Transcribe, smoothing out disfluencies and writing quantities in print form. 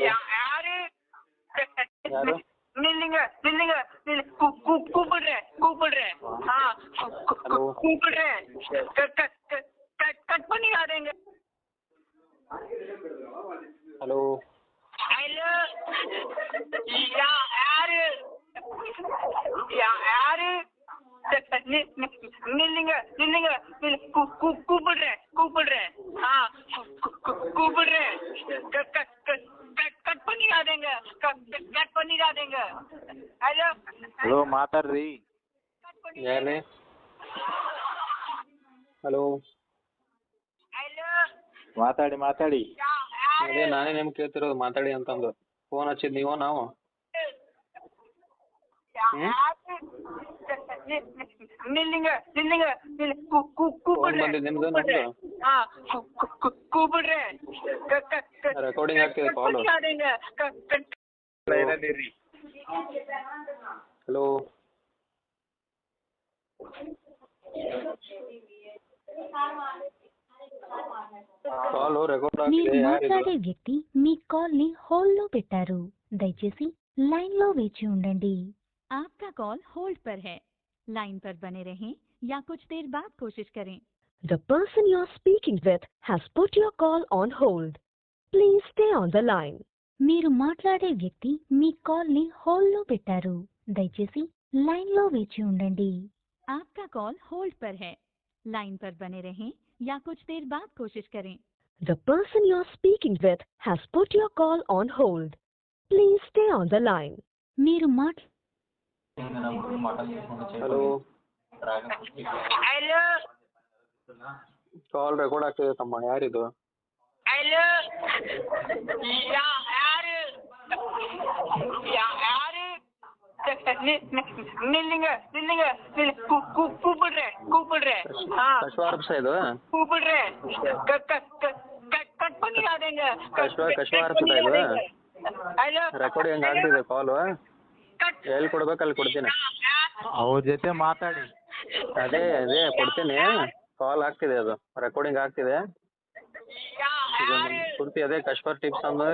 யாரு யாரு? நில்லுங்க நில்லுங்க கூப்பிடுறேன் கூப்பிடுறேன் கூப்பிடுறேன் கட் பண்ணிடாதேங்க. ஹலோ ஹலோ யாரு யாரு நில்லுங்க நில்லுங்க கூப்பிடுறேன் கூப்பிடுறேன் கூப்பிடுறேன் ಕಟ್ பண்ணிடாதேங்க ಕಟ್ பண்ணிடாதேங்க. ಹಲೋ ಹಲೋ ಮಾತಾಡ್ರಿ. ಯಾರೇ? ಹಲೋ ಹಲೋ ಮಾತಾಡಿ ಮಾತಾಡಿ. ಅದೇ ನಾನೇ ನಿಮ್ಗೆ ಕೇಳ್ತಿರೋದು ಮಾತಾಡಿ ಅಂತಂದು. ಫೋನ್ ಹಚ್ಚಿದ್ ನೀವು ನಾವು? ನಿಲ್ಲಿಂಗ ನಿಲ್ಲಿಂಗ ಫೋನ್ ಬಂದಿದ್ದು ನಿಮ್ದು ನಮ್ದು? ಕೂಬಿಡ್ರೆ ರೆಕಾರ್ಡಿಂಗ್ ಆಗ್ತಿದೆ ಕಾಲು. ಹಲೋ కాల్ రికార్డ్ మీరు ಆಗ್ತಿದೆ. మాట్లాడే వ్యక్తి మీ కాల్ ని హోల్డ్ లో పెట్టారు. దయచేసి लाइन लो వేచి ఉండండి. आपका कॉल होल्ड पर है. लाइन पर बने रहें या कुछ देर बाद कोशिश करें. The person you are speaking with has put your call on hold. Please stay on the line. మీరు మాట్లాడే వ్యక్తి మీ కాల్ ని హోల్డ్ లో పెట్టారు. దయచేసి लाइन లో వేచి ఉండండి. आपका कॉल होल्ड पर है. लाइन पर बने रहें या कुछ देर बाद कोशिश करें. The person you are speaking with has put your call on hold. Please stay on the line. మీరు మాట్ ಹಲೋ ಹಲೋ ಕಾಲ್ ರೆಕಾರ್ಡ್ ಆಗ್ತಿದೆ ತಮ್ಮ. ಯಾರಿದು? ಹಲೋ ಯಾರು ಯಾರು ನಿಲ್ಲಿಂಗ ನಿಲ್ಲಿಂಗ ಕೂಪಿಡ್ರೆ ಕೂಪಿಡ್ರೆ ಕಶ್ವಾರ್ಪ್ಸ ಇದು? ಕೂಪಿಡ್ರೆ ಕಟ್ பண்ணிடாதேங்க. ಕಶ್ವಾರ್ಪ್ಸದ ಇದು? ಹಲೋ ರೆಕಾರ್ಡಿಂಗ್ ಆಗ್ತಿದೆ ಕಾಲು. ಎಲ್ಲಿ ಕೊಡ್ಬೇಕು ಅಲ್ಲಿ ಕೊಡ್ತೀನಿ. ಅವ್ರ ಜೊತೆ ಮಾತಾಡಿ. ಅದೇ ಅದೇ ಕೊಡ್ತೀನಿ. ಕಾಲ್ ಆಗ್ತಿದೆ, ಅದು ರೆಕಾರ್ಡಿಂಗ್ ಆಗ್ತಿದೆ. ಇದು ಪೂರ್ತಿ ಅದೇ ಕಶ್ವಾರ್ ಟಿಪ್ಸ್ ಅಂದ್ರೆ